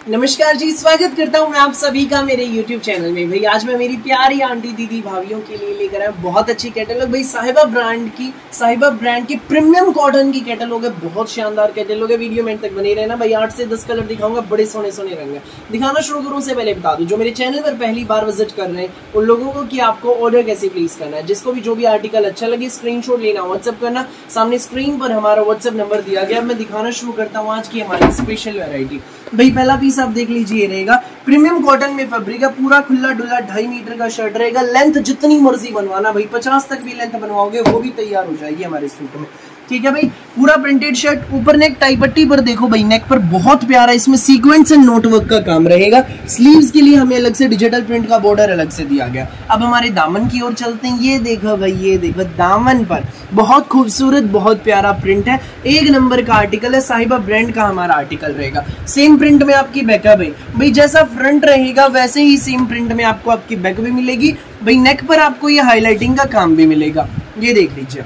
नमस्कार जी, स्वागत करता हूँ मैं आप सभी का मेरे YouTube चैनल में। भाई आज मैं मेरी प्यारी आंटी दीदी भाभीियों के लिए लेकर आया बहुत अच्छी कैटलॉग। भाई साहिबा ब्रांड की प्रीमियम कॉटन की कैटलॉग है, बहुत शानदार कैटलॉग है। वीडियो में तक बने रहना। भाई 8 से 10 कलर दिखाऊंगा, बड़े सोने सोने रंग है। दिखाना शुरू करूँ से पहले बता दूं, जो मेरे चैनल पर पहली बार विजिट कर रहे हैं उन लोगों को कि आपको ऑर्डर कैसे प्लेस करना है। जिसको भी जो भी आर्टिकल अच्छा लगे स्क्रीनशॉट लेना, व्हाट्सएप करना। सामने स्क्रीन पर हमारा व्हाट्सएप नंबर दिया गया। मैं दिखाना शुरू करता हूँ आज की हमारी स्पेशल वेरायटी। भाई पहला पीस आप देख लीजिए, रहेगा प्रीमियम कॉटन में फैब्रिक है, पूरा खुला डुला 2.5 मीटर का शर्ट रहेगा। लेंथ जितनी मर्जी बनवाना, भाई 50 तक भी लेंथ बनवाओगे वो भी तैयार हो जाएगी हमारे सूट में। ठीक है भाई, पूरा प्रिंटेड शर्ट, ऊपर नेक टाई पट्टी पर देखो भाई, नेक पर बहुत प्यारा इसमें सीक्वेंस एंड नोटवर्क का काम रहेगा। स्लीव्स के लिए हमें अलग से डिजिटल प्रिंट का बॉर्डर अलग से दिया गया। अब हमारे दामन की ओर चलते हैं। ये देखो भाई, ये देखो दामन पर बहुत खूबसूरत बहुत प्यारा प्रिंट है। एक नंबर का आर्टिकल है, साहिबा ब्रांड का हमारा आर्टिकल रहेगा। सेम प्रिंट में आपकी बैक है भाई जैसा फ्रंट रहेगा वैसे ही सेम प्रिंट में आपको आपकी बैक भी मिलेगी। भाई नेक पर आपको ये हाईलाइटिंग का काम भी मिलेगा। ये देख लीजिए,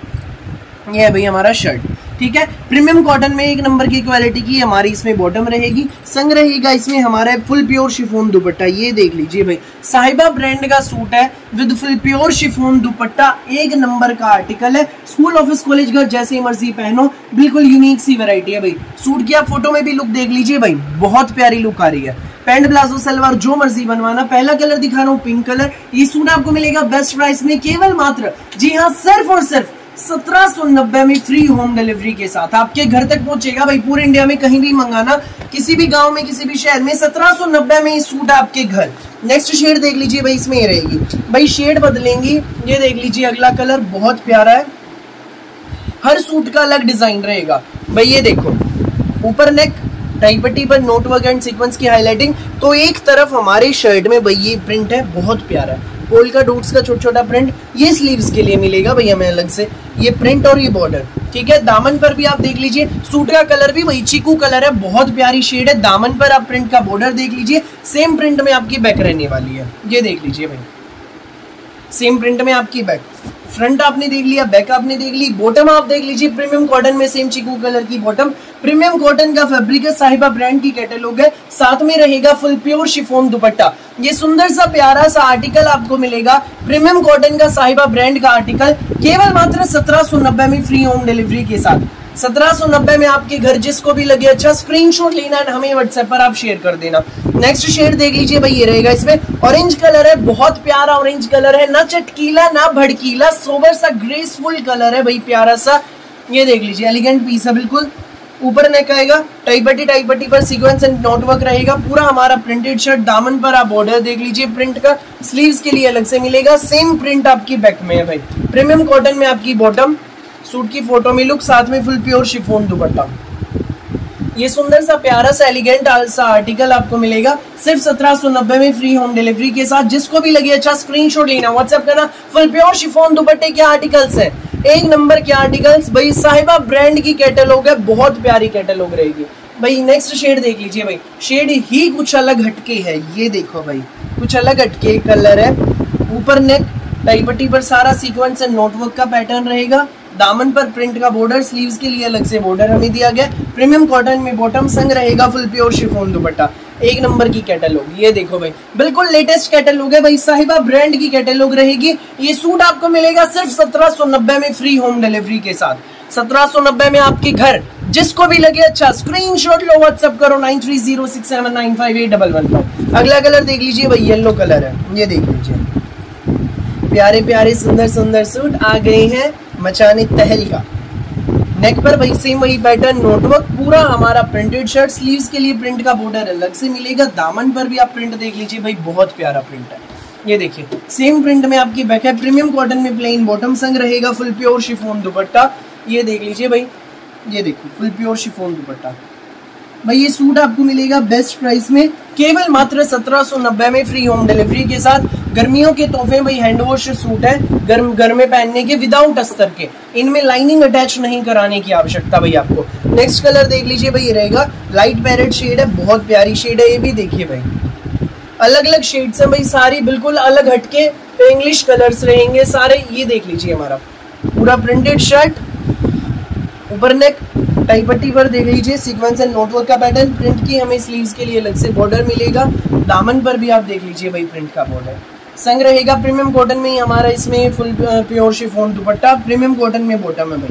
ये है भाई हमारा शर्ट। ठीक है, प्रीमियम कॉटन में एक नंबर की क्वालिटी की हमारी इसमें बॉटम रहेगी। संग रहेगा इसमें हमारा फुल प्योर शिफॉन दुपट्टा। ये देख लीजिए भाई, साहिबा ब्रांड का सूट है विद फुल प्योर शिफॉन दुपट्टा। एक नंबर का आर्टिकल है। स्कूल ऑफिस कॉलेज घर जैसे मर्जी पहनो, बिल्कुल यूनिक सी वैरायटी है भाई। सूट की आप फोटो में भी लुक देख लीजिए भाई, बहुत प्यारी लुक आ रही है। पैंट प्लाजो सलवार जो मर्जी बनवाना। पहला कलर दिखा रहा हूँ पिंक कलर। ये सूट आपको मिलेगा बेस्ट प्राइस में, केवल मात्र जी हाँ सिर्फ और सिर्फ 1790 में फ्री होम डिलीवरी के साथ आपके घर तक पहुंचेगा। भाई पूरे इंडिया में कहीं भी मंगाना, किसी भी गांव में किसी भी शहर में 1790 में ये सूट आपके घर। नेक्स्ट शेड देख लीजिए भाई, इसमें ये रहेगी भाई, शेड बदलेंगी। ये देख लीजिए अगला कलर बहुत प्यारा है, हर सूट का अलग डिजाइन रहेगा भाई। ये देखो ऊपर नेक टाई पट्टी पर नोटवर्क एंड सीक्वेंस की हाईलाइटिंग। तो एक तरफ हमारे शर्ट में भाई ये प्रिंट है, बहुत प्यारा है। पोल्का डॉट्स का छोटा छोटा प्रिंट, ये स्लीव्स के लिए मिलेगा भैया हमें अलग से ये प्रिंट और ये बॉर्डर। ठीक है, दामन पर भी आप देख लीजिए, सूट का कलर भी वही चीकू कलर है, बहुत प्यारी शेड है। दामन पर आप प्रिंट का बॉर्डर देख लीजिए, सेम प्रिंट में आपकी बैक रहने वाली है। ये देख लीजिए भाई, सेम प्रिंट में आपकी बैक। फ्रंट आपने देख लिया, बैक आपने देख ली, बॉटम आप देख लीजिए प्रीमियम कॉटन में सेम चीकू कलर की बॉटम। प्रीमियम कॉटन का फैब्रिक है, साहिबा ब्रांड की कैटलॉग है। साथ में रहेगा फुल प्योर शिफॉन दुपट्टा। ये सुंदर सा प्यारा सा आर्टिकल आपको मिलेगा, प्रीमियम कॉटन का साहिबा ब्रांड का आर्टिकल, केवल मात्र 1790 में फ्री होम डिलीवरी के साथ। 1790 में आपके घर जिसको भी लगे अच्छा स्क्रीनशॉट लेना है, हमें व्हाट्सएप पर आप शेयर कर देना। नेक्स्ट शेड देख लीजिए भाई, ये रहेगा इसमें ऑरेंज कलर है, बहुत प्यारा ऑरेंज कलर है, ना चटकीला ना भड़कीला, सोबर सा ग्रेसफुल कलर है भाई, प्यारा सा। ये देख लीजिए एलिगेंट पीस है बिल्कुल। ऊपर नेक आएगा, टाई पट्टी पर सीक्वेंस एंड नोटवर्क रहेगा। पूरा हमारा प्रिंटेड शर्ट, दामन पर आप बॉर्डर देख लीजिए प्रिंट का, स्लीव्स के लिए अलग से मिलेगा। सेम प्रिंट आपकी बैक में है भाई, प्रीमियम कॉटन में आपकी बॉटम। सूट की फोटो में लुक, साथ में फुल प्योर शिफॉन दुपट्टा। ये सुंदर सा प्यारा सा एलिगेंट सा आर्टिकल आपको मिलेगा सिर्फ 1790 में फ्री होम डिलीवरी के साथ। जिसको भी लगे अच्छा स्क्रीनशॉट लेना, व्हाट्सएप करना। फुल प्योर शिफॉन दुपट्टे के आर्टिकल्स है, एक नंबर के आर्टिकल्स भाई, साहिबा ब्रांड की कैटलॉग है, बहुत प्यारी कैटलॉग रहेगी भाई। नेक्स्ट शेड देख लीजिए भाई, शेड ही कुछ अलग हटके है। ये देखो भाई, कुछ अलग हटके कलर है। ऊपर नेक टाई पट्टी पर सारा सीक्वेंस एंड नोटवर्क का पैटर्न रहेगा। दामन पर प्रिंट का बॉर्डर, स्लीव्स के लिए अलग से बॉर्डर हमें दिया गया। प्रीमियम कॉटन में बॉटम, संग रहेगा फुल प्योर शिफॉन दुपट्टा। एक नंबर की कैटलॉग। ये देखो भाई, बिल्कुल लेटेस्ट कैटलॉग है भाई, साहिबा ब्रांड की कैटलॉग रहेगी। ये सूट आपको मिलेगा सिर्फ 1790 में फ्री होम डिलीवरी के साथ। 1790 में आपके घर जिसको भी लगे अच्छा स्क्रीनशॉट लो, व्हाट्सएप करो 9306795811 पर। अगला कलर देख लीजिए भाई, येलो कलर है। ये देख लीजिए प्यारे प्यारे सुंदर सुंदर सूट आ गए हैं मचाने तहलका। नेक पर भाई सेम वही पैटर्न, नोटवर्क, पूरा हमारा प्रिंटेड शर्ट, स्लीव्स के लिए प्रिंट का बॉर्डर अलग से मिलेगा। दामन पर भी आप प्रिंट देख लीजिए भाई, बहुत प्यारा प्रिंट है। ये देखिए सेम प्रिंट में आपकी बैक है, प्रीमियम कॉटन में प्लेन बॉटम, संग रहेगा फुल प्योर शिफॉन दुपट्टा। ये देख लीजिए भाई, ये देखो फुल प्योर शिफॉन दुपट्टा भाई। ये सूट आपको मिलेगा बेस्ट प्राइस में, केवल मात्र 1790 में फ्री होम डिलीवरी के साथ। गर्मियों के तोहफे भाई, हैंड वॉश सूट है, घर में पहनने के, विदाउट अस्तर के। इनमें लाइनिंग अटैच नहीं कराने की आवश्यकता भाई आपको। नेक्स्ट कलर देख लीजिए भाई, ये रहेगा लाइट पैरेट शेड है, बहुत प्यारी शेड है। ये भी देखिए भाई, अलग अलग शेड्स हैं भाई, सारी बिल्कुल अलग हटके इंग्लिश कलर्स रहेंगे सारे। ये देख लीजिए हमारा पूरा प्रिंटेड शर्ट, ऊपर नेक टाई पट्टी पर देख लीजिए सीक्वेंस एंड नोटवर्क का पैटर्न। प्रिंट की हमें स्लीव्स के लिए अलग से बॉर्डर मिलेगा। दामन पर भी आप देख लीजिए भाई प्रिंट का बॉर्डर। संग रहेगा प्रीमियम कॉटन में ही हमारा, इसमें फुल प्योर शिफॉन दुपट्टा, प्रीमियम कॉटन में बॉटम है भाई।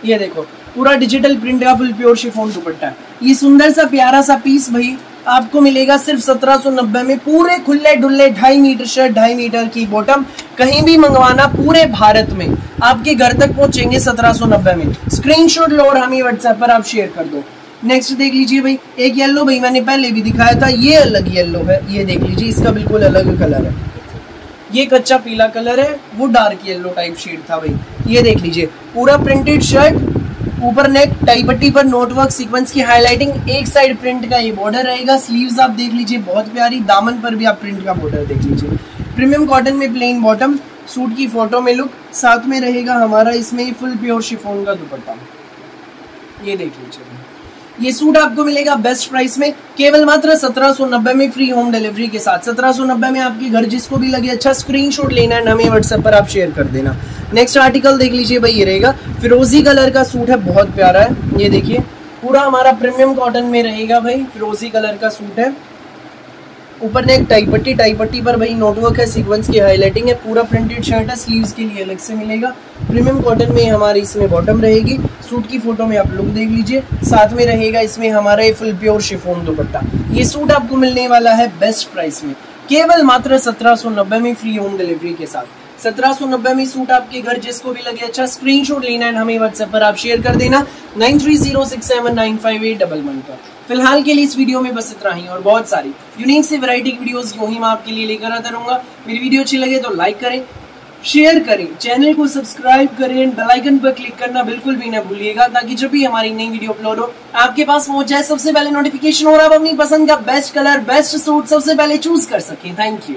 ये देखो पूरा डिजिटल प्रिंट का फुल प्योर शिफॉन दुपट्टा। ये सुंदर सा प्यारा सा पीस भाई आपको मिलेगा सिर्फ 1790 में। पूरे खुले डुल्ले 2.5 मीटर शर्ट, 2.5 मीटर की बॉटम, कहीं भी मंगवाना पूरे भारत में आपके घर तक पहुंचेंगे 1790 में। स्क्रीनशॉट लो और हमें व्हाट्सएप पर आप शेयर कर दो। नेक्स्ट देख लीजिए भाई एक येलो, भाई मैंने पहले भी दिखाया था, ये अलग येलो है, ये देख लीजिए इसका बिल्कुल अलग कलर है। ये कच्चा पीला कलर है, वो डार्क येलो टाइप शेड था भाई। ये देख लीजिए पूरा प्रिंटेड शर्ट, ऊपर नेक, टाई पट्टी पर नोटवर्क सीक्वेंस की हाईलाइटिंग, एक साइड प्रिंट का ये बॉर्डर रहेगा। स्लीव्स आप देख लीजिए बहुत प्यारी, दामन पर भी आप प्रिंट का बॉर्डर देख लीजिए। प्रीमियम कॉटन में प्लेन बॉटम, सूट की फोटो में लुक, साथ में रहेगा हमारा इसमें फुल प्योर शिफॉन का दुपट्टा। ये देख लीजिए ये सूट आपको मिलेगा बेस्ट प्राइस में, केवल मात्र 1790 में, फ्री होम डिलीवरी के साथ। 1790 में आपके घर जिसको भी लगे अच्छा स्क्रीनशॉट लेना है, हमें व्हाट्सएप पर आप शेयर कर देना। नेक्स्ट आर्टिकल देख लीजिए भाई, ये रहेगा फिरोजी कलर का सूट है, बहुत प्यारा है। ये देखिए पूरा हमारा प्रीमियम कॉटन में रहेगा भाई, फिरोजी कलर का सूट है। ऊपर नेक टाई पट्टी, टाई पट्टी पर भाई नोटवर्क है, सीक्वेंस की हाईलाइटिंग है, पूरा प्रिंटेड शर्ट है, स्लीव्स के लिए अलग से मिलेगा। प्रीमियम कॉटन में हमारी इसमें बॉटम रहेगी। सूट की फोटो में आप लुक देख लीजिए, साथ में रहेगा इसमें हमारा ये फुल प्योर शिफॉन दुपट्टा। ये सूट आपको मिलने वाला है बेस्ट प्राइस में, केवल मात्र 1790 में, फ्री होम डिलीवरी के साथ। 1790 में सूट आपके घर जिसको भी लगे अच्छा स्क्रीनशॉट लेना है, हमें व्हाट्सएप पर आप शेयर कर देना 9306795811 पर। फिलहाल के लिए इस वीडियो में बस इतना ही, और बहुत सारी यूनिक सी वैरायटी की वीडियोस यूं ही मैं आपके लिए लेकर आता रहूंगा। मेरी वीडियो अच्छी लगे तो लाइक करें, शेयर करें, चैनल को सब्सक्राइब करें, बेल आइकन पर क्लिक करना बिल्कुल भी ना भूलिएगा, ताकि जब भी हमारी नई वीडियो अपलोड हो आपके पास पहुंच जाए सबसे पहले नोटिफिकेशन, और आप अपनी पसंद का बेस्ट कलर, बेस्ट सूट सबसे पहले चूज कर सकें। Thank you.